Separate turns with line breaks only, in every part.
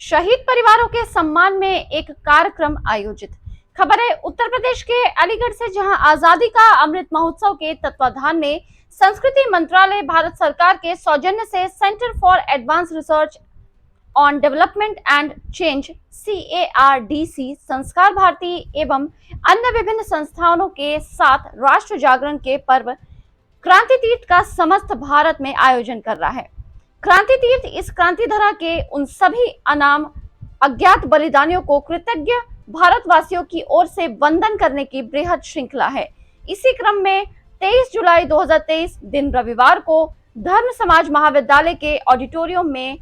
शहीद परिवारों के सम्मान में एक कार्यक्रम आयोजित। खबर है उत्तर प्रदेश के अलीगढ़ से, जहां आजादी का अमृत महोत्सव के तत्वाधान में संस्कृति मंत्रालय भारत सरकार के सौजन्य से centre for advance research on development and change CARDC, संस्कार भारती एवं अन्य विभिन्न संस्थानों के साथ राष्ट्र जागरण के पर्व क्रांति तीर्थ का समस्त भारत में आयोजन कर रहा है। क्रांति तीर्थ इस क्रांति धरा के उन सभी अनाम अज्ञात बलिदानियों को कृतज्ञ भारतवासियों की ओर से वंदन करने की बृहद श्रृंखला है। इसी क्रम में 23 जुलाई 2023 दिन रविवार को धर्म समाज महाविद्यालय के ऑडिटोरियम में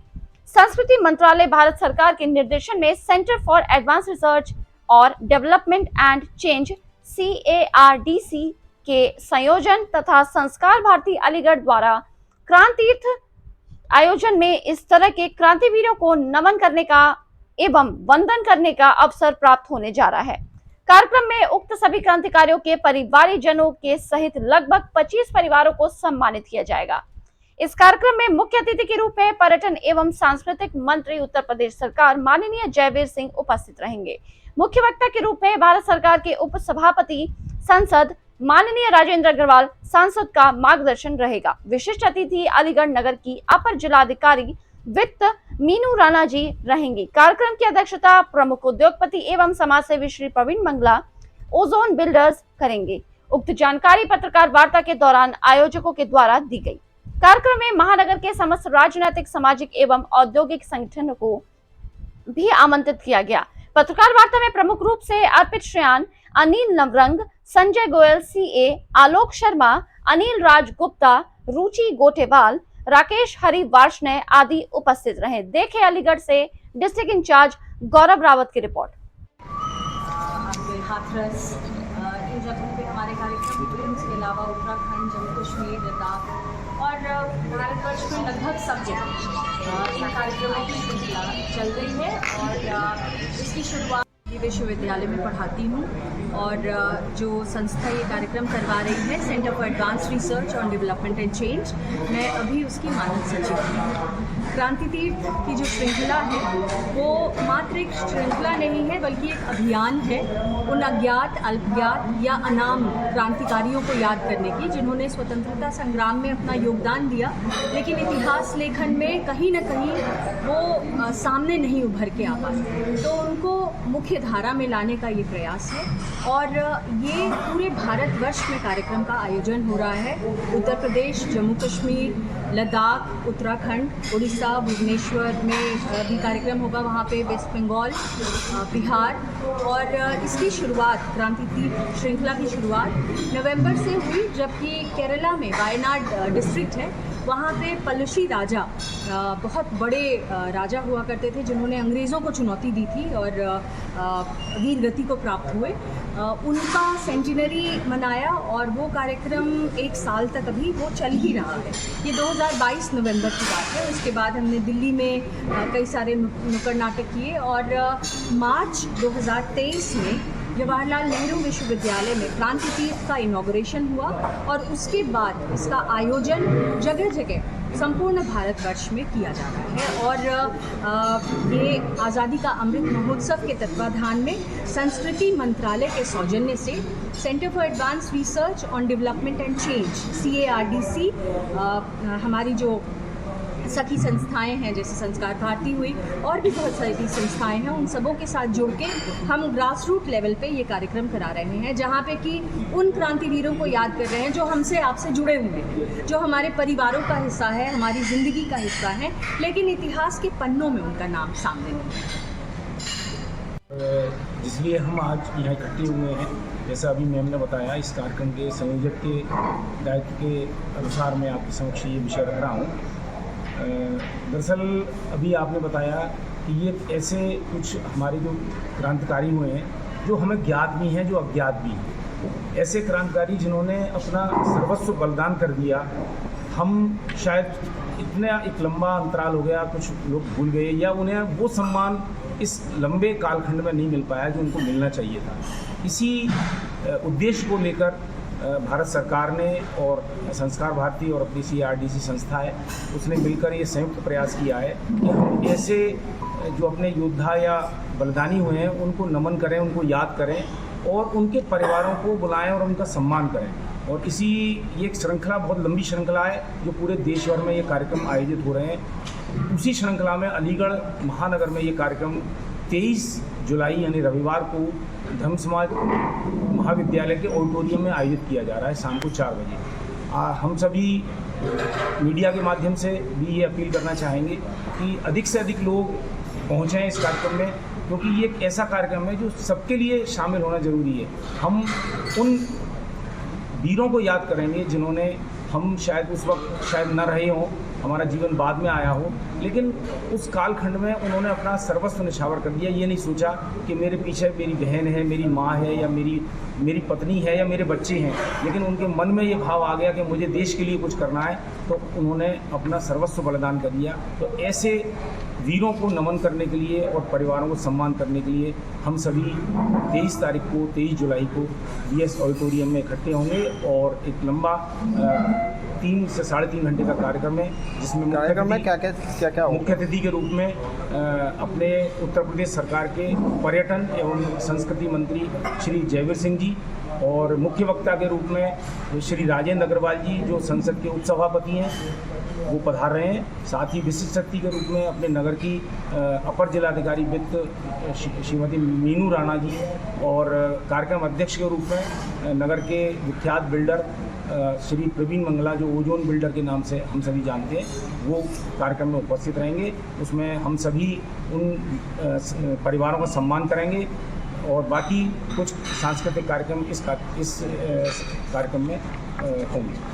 संस्कृति मंत्रालय भारत सरकार के निर्देशन में सेंटर फॉर एडवांस रिसर्च और डेवलपमेंट एंड चेंज CARDC के संयोजन तथा संस्कार भारती अलीगढ़ द्वारा क्रांति तीर्थ आयोजन में इस तरह के क्रांतिवीरों को नमन करने का एवं वंदन करने का अवसर प्राप्त होने जा रहा है। कार्यक्रम में उक्त सभी क्रांतिकारियों के परिवारजनों के सहित लगभग 25 परिवारों को सम्मानित किया जाएगा। इस कार्यक्रम में मुख्य अतिथि के रूप में पर्यटन एवं सांस्कृतिक मंत्री उत्तर प्रदेश सरकार माननीय जयवीर सिंह उपस्थित रहेंगे। मुख्य वक्ता के रूप में भारत सरकार के उप सभापति संसद माननीय राजेंद्र अग्रवाल सांसद का मार्गदर्शन रहेगा। विशिष्ट अतिथि अलीगढ़ नगर की अपर जिलाधिकारी वित्त मीनू राणा जी रहेंगी। कार्यक्रम की अध्यक्षता प्रमुख उद्योगपति एवं समाजसेवी श्री प्रवीण मंगला ओजोन बिल्डर्स करेंगे। उक्त जानकारी पत्रकार वार्ता के दौरान आयोजकों के द्वारा दी गई। कार्यक्रम में महानगर के समस्त राजनीतिक, सामाजिक एवं औद्योगिक संगठनों को भी आमंत्रित किया गया। पत्रकार वार्ता में प्रमुख रूप से अर्पित श्रेयान, अनिल नवरंग, संजय गोयल CA, आलोक शर्मा, अनिल राज गुप्ता, रुचि गोटेवाल, राकेश हरि वार्ष्णेय आदि उपस्थित रहे। देखे अलीगढ़ से डिस्ट्रिक्ट इंचार्ज गौरव रावत की रिपोर्ट।
आपके हाथरस इन जगहों पे हमारे कार्यक्रम हुए। इसके अलावा उत्तराखंड, जम्मू कश्मीर, लद्दाख और भारतवर्ष में लगभग सब जगह इन कार्यक्रमों की श्रृंखला चल रही है। और इसकी शुरुआत विश्वविद्यालय में पढ़ाती हूँ और जो संस्था ये कार्यक्रम करवा रही है centre for advance research on development and change, मैं अभी उसकी मानद सचिव हूँ। क्रांति तीर्थ की जो श्रृंखला है वो मात्र एक श्रृंखला नहीं है बल्कि एक अभियान है उन अज्ञात, अल्पज्ञात या अनाम क्रांतिकारियों को याद करने की, जिन्होंने स्वतंत्रता संग्राम में अपना योगदान दिया, लेकिन इतिहास लेखन में कहीं ना कहीं वो सामने नहीं उभर के आ पाए। तो उनको मुख्य धारा में लाने का ये प्रयास है और ये पूरे भारतवर्ष में कार्यक्रम का आयोजन हो रहा है। उत्तर प्रदेश, जम्मू कश्मीर, लद्दाख, उत्तराखंड, उड़ीसा, भुवनेश्वर में भी कार्यक्रम होगा, वहाँ पे वेस्ट बंगाल, बिहार। और इसकी शुरुआत, क्रांति तीर्थ श्रृंखला की शुरुआत नवंबर से हुई, जबकि केरला में वायनाड डिस्ट्रिक्ट है, वहाँ पे पलशी राजा, बहुत बड़े राजा हुआ करते थे जिन्होंने अंग्रेज़ों को चुनौती दी थी और वीर गति को प्राप्त हुए। उनका सेंटिनरी मनाया और वो कार्यक्रम एक साल तक अभी वो चल ही रहा है। ये 2022 नवंबर की बात है। उसके बाद हमने दिल्ली में कई सारे नुक्कड़ नाटक किए और मार्च 2023 में जवाहरलाल नेहरू विश्वविद्यालय में क्रांति तीर्थ का इनॉग्रेशन हुआ और उसके बाद इसका आयोजन जगह जगह संपूर्ण भारतवर्ष में किया जा रहा है। और ये आज़ादी का अमृत महोत्सव के तत्वाधान में संस्कृति मंत्रालय के सौजन्य से centre for advance research on development and change CARDC, हमारी जो सखी संस्थाएं हैं जैसे संस्कार भारती हुई और भी बहुत सारी संस्थाएं हैं, उन सबों के साथ जुड़ के हम ग्रास रूट लेवल पे ये कार्यक्रम करा रहे हैं, जहाँ पे कि उन क्रांतिवीरों को याद कर रहे हैं जो हमसे आपसे जुड़े हुए हैं, जो हमारे परिवारों का हिस्सा है, हमारी ज़िंदगी का हिस्सा है, लेकिन इतिहास के पन्नों में उनका नाम सामने नहीं है।
इसलिए हम आज यहाँ इकट्ठे हुए हैं। जैसा अभी मैम ने बताया, इस कार्यक्रम के संयोजक के दायित्व के अनुसार मैं आपके समक्ष ये विषय रख रहा हूँ। दरअसल अभी आपने बताया कि ये ऐसे कुछ हमारे जो क्रांतिकारी हुए हैं जो हमें ज्ञात भी हैं, जो अज्ञात भी हैं, ऐसे क्रांतिकारी जिन्होंने अपना सर्वस्व बलिदान कर दिया। हम शायद इतना एक लंबा अंतराल हो गया, कुछ लोग भूल गए या उन्हें वो सम्मान इस लंबे कालखंड में नहीं मिल पाया जो उनको मिलना चाहिए था। इसी उद्देश्य को लेकर भारत सरकार ने और संस्कार भारती और अपनी CRDC संस्था है, उसने मिलकर ये संयुक्त प्रयास किया है कि हम ऐसे जो अपने योद्धा या बलिदानी हुए हैं उनको नमन करें, उनको याद करें और उनके परिवारों को बुलाएं और उनका सम्मान करें। और इसी ये एक श्रृंखला, बहुत लंबी श्रृंखला है जो पूरे देश भर में ये कार्यक्रम आयोजित हो रहे हैं। उसी श्रृंखला में अलीगढ़ महानगर में ये कार्यक्रम 23 जुलाई यानी रविवार को धर्म समाज महाविद्यालय के ऑडिटोरियम में आयोजित किया जा रहा है शाम को 4 बजे। हम सभी मीडिया के माध्यम से भी ये अपील करना चाहेंगे कि अधिक से अधिक लोग पहुँचें इस कार्यक्रम में, क्योंकि ये एक ऐसा कार्यक्रम है जो सबके लिए शामिल होना ज़रूरी है। हम उन वीरों को याद करेंगे जिन्होंने, हम शायद उस वक्त शायद न रहे हों, हमारा जीवन बाद में आया हो, लेकिन उस कालखंड में उन्होंने अपना सर्वस्व निछावर कर दिया। ये नहीं सोचा कि मेरे पीछे मेरी बहन है, मेरी माँ है या मेरी पत्नी है या मेरे बच्चे हैं, लेकिन उनके मन में ये भाव आ गया कि मुझे देश के लिए कुछ करना है, तो उन्होंने अपना सर्वस्व बलिदान कर दिया। तो ऐसे वीरों को नमन करने के लिए और परिवारों को सम्मान करने के लिए हम सभी 23 जुलाई को BS ऑडिटोरियम में इकट्ठे होंगे और एक लंबा 3 से 3.5 घंटे का कार्यक्रम है, जिसमें क्या मुख्य अतिथि के रूप में अपने उत्तर प्रदेश सरकार के पर्यटन एवं संस्कृति मंत्री श्री जयवीर सिंह जी और मुख्य वक्ता के रूप में श्री राजेंद्र अग्रवाल जी जो संसद के उपसभापति हैं वो पधार रहे हैं। साथ ही विशिष्ट अतिथि के रूप में अपने नगर की अपर जिलाधिकारी वित्त श्रीमती मीनू राणा जी और कार्यक्रम अध्यक्ष के रूप में नगर के विख्यात बिल्डर श्री प्रवीण मंगला जो ओजोन बिल्डर के नाम से हम सभी जानते हैं, वो कार्यक्रम में उपस्थित रहेंगे। उसमें हम सभी उन परिवारों का सम्मान करेंगे और बाकी कुछ सांस्कृतिक कार्यक्रम इस कार्यक्रम में होंगे।